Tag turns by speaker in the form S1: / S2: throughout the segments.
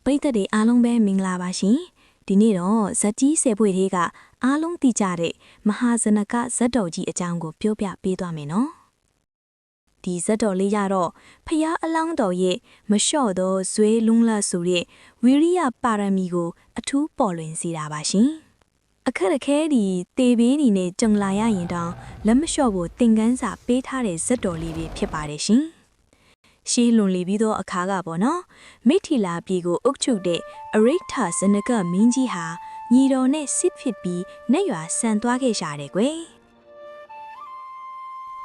S1: ပရိသတ်တွေအားလုံးပဲမင်္ဂလာပါရှင်ဒီနေ့တော့ဇက်ကြီးဆယ်ပွေတွေကအားလုံးသိကြတဲ့မဟာဇနကဇက်တော်ကြီးအကြောင်းကိုပြောပြပေးသွားမယ်နော်ဒီဇက်တော်လေးရတော့ဖျားအလောင်းတော်ရဲ့မလျှော့သောဇွဲလုံးလဆိုတဲ့ဝိရိယပါရမီကိုအထူးပေါ်လွင်စေတာပါရှင်အခက်အခဲဒီတေဘေးဒီနဲ့ကြုံလာရရင်တောင်လက်မလျှော့ဖို့သင်ခန်းစာပေးထားတဲ့ဇက်တော်လေးတွေဖြစ်ပါတယ်ရှင်ရှေးလွန်လီပြီးသောအခါကပေါ့နော်မိထီလာပြည်ကိုအုပ်ချုပ်တဲ့အရိဋ္ဌဇနကမင်းကြီးဟာညီတော်နဲ့စစ်ဖြစ်ပြီးနှက်ရွာဆန်သွားခဲ့ရှာတယ်ကွယ်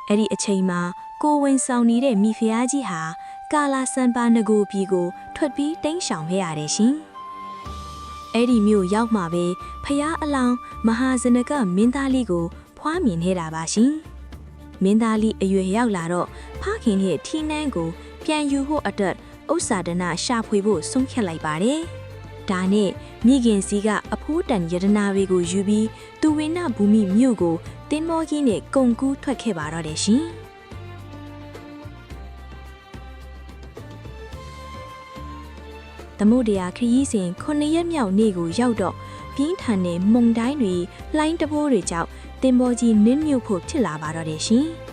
S1: အဲ့ဒီအချိန်မှာကိုဝင်ဆောင်နေတဲ့မိဖုရားကြီးဟာကာလာစံပါနဂိုပြည်ကိုထွက်ပြီးတိမ်းရှောင်ခဲ့ရတယ်ရှင်အဲ့ဒီမြို့ရောက်မှပဲဖုရားအလောင်းမဟာဇနကမင်းသားလေးကိုဖွားမြင်နေတာပါရှင်မင်းသားလေးအရွယ်ရောက်လာတော့ဖခင်ရဲ့ထီးနှန်းကိုပြန်ယူဖို့အတွက်ဥစ္စာဒနာရှာဖွေဖို့ဆုံးဖြတ်လိုက်ပါတယ်။ဒါနဲ့မိခင်စီကအဖိုးတန်ယတနာတွေကိုယူပြီးသူဝိနဘူမိမြို့ကိုတင်းမောကြီးနဲ့ကုံကူးထွက်ခဲ့ပါတော့တယ်ရှင်။သမုဒ္ဒရာခရီးစဉ်9ရက်မြောက်နေ့ကိုရောက်တော့ပြင်းထန်တဲ့မုန်တိုင်းတွေလှိုင်းတဘိုးတွေကြောင့်တင်းမောကြီးနင်းမြုပ်ဖို့ဖြစ်လာပါတော့တယ်ရှင်။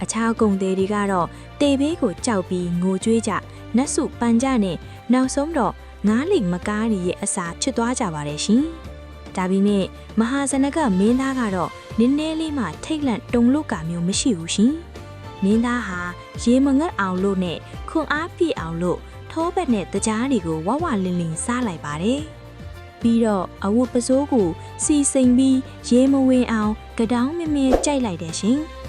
S1: အခြားကုန်သည်တွေကတော့တေဘေးကိုကြောက်ပြီးငိုကြွေးကြနတ်စုပန်ကြနဲ့နောက်ဆုံးတော့ငားလိမ်မကားရီရဲ့အစာဖြစ်သွားကြပါတယ်ရှင်။ဒါပေမဲ့မဟာဇနကမင်းသားကတော့နင်းနေလေးမှထိတ်လန့်တုန်လို့ကမျိုးမရှိဘူးရှင်။မင်းသားဟာရေမငတ်အောင်လို့နဲ့ခွန်အားပြည့်အောင်လို့ထိုးဘက်နဲ့တကြားတွေကိုဝဝလင်းလင်းစားလိုက်ပါတယ်။ပြီးတော့အဝတ်ပစိုးကိုစီစိမ်ပြီးရေမဝင်အောင်ကတောင်းမင်းမင်းကြိုက်လိုက်တယ်ရှင်။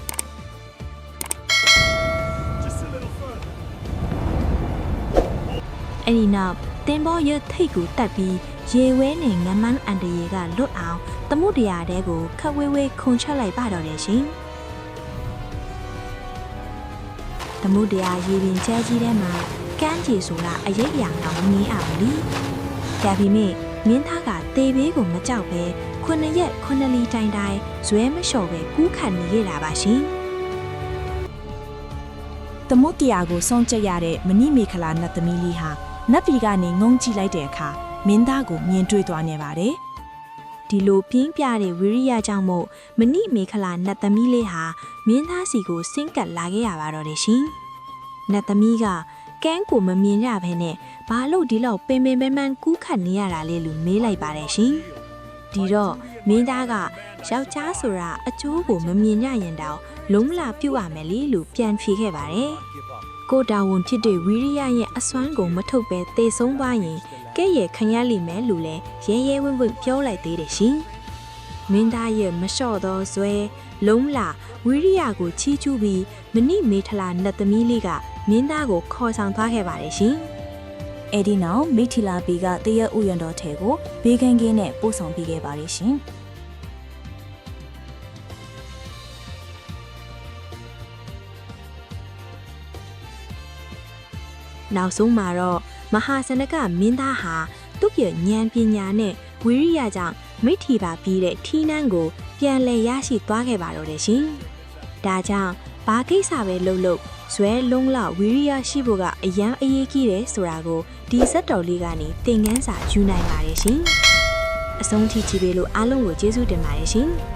S1: အဲ့ဒီနောက်တင်ဘောရထိတ်ကိုတက်ပြီးရေဝဲနဲ့ငမန်းအန်တရေကလွတ်အောင်သမုဒ္ဒရာတဲကိုခက်ဝဲဝဲခုန်ချလိုက်ပါတော့တယ်ရှင်သမုဒ္ဒရာရေပင်ကျဲကြီးထဲမှာကမ်းခြေဆိုတာအရိပ်အယောင်တော့မငင်းအောင်လीဒါပေမဲ့မင်းသားကတေဘေးကိုမကြောက်ပဲ9ရက်9လီတိုင်တိုင်ဇွဲမလျှော့ပဲကူးခတ်နေရတာပါရှင်သမုဒ္ဒရာကိုစောင့်ကြရတဲ့မဏိမေခလာနတ်သမီးလေးဟာနတ်ပြည်ကနေငုံကြည့်လိုက်တဲ့အခါမင်းသားကိုမြင်တွေ့သွားနေပါတယ်။ဒီလိုပြင်းပြတဲ့ဝိရိယကြောင့်မို့မဏိမေခလာနတ်သမီးလေးဟာမင်းသားစီကိုဆင်းကပ်လာခဲ့ရပါတော့တယ်ရှင်။နတ်သမီးကကန်းကိုမမြင်ရဘဲနဲ့ဘာလို့ဒီလောက်ပင်ပန်းကူးခတ်နေရတာလဲလို့မေးလိုက်ပါတယ်ရှင်။ဒီတော့မင်းသားကယောက်ျားဆိုတာအကျိုးကိုမမြင်ရရင်တောင်လုံးလာပြုတ်ရမယ်လေလို့ပြန်ဖြေခဲ့ပါတယ်။ကိုတာဝန်ဖြစ်တဲ့ဝိရိယရဲ့အစွမ်းကိုမထုတ်ပဲသေဆုံးသွားရင်ကဲ့ရဲ့ခံရလိမ့်မယ်လို့လည်းရဲရဲဝံ့ဝံ့ပြောလိုက်သေးတယ်ရှင်။မင်းသားရဲ့မလျှော့သောဇွဲလုံးလာဝိရိယကိုချီးကျူးပြီးမဏိမေထလာနတ်သမီးလေးကမင်းသားကိုခေါ်ဆောင်သွားခဲ့ပါတယ်ရှင်။အဲ့ဒီနောက်မိထီလာဘီကတရဥယျာဉ်တော်ထဲကိုဘေးကင်းကင်းနဲ့ပို့ဆောင်ပေးခဲ့ပါတယ်ရှင်။နောက်ဆုံးမှာတော့မဟာဇနကမင်းသားဟာသူ့ရဲ့ဉာဏ်ပညာနဲ့ဝိရိယကြောင့်မိထီပါပြီးတဲ့ထီးနှန်းကိုပြန်လည်ရရှိသွားခဲ့ပါတော့တယ်ရှင်။ဒါကြောင့်ဘာကိစ္စပဲလုပ်ဇွဲလုံးလဝိရိယရှိဖို့ကအရန်အရေးကြီးတယ်ဆိုတာကိုဒီဇက်တော်လေးကနေသင်ခန်းစာယူနိုင်ပါတယ်ရှင်။အဆုံးထိကြည့်ပေးလို့အားလုံးကိုကျေးဇူးတင်ပါတယ်ရှင်။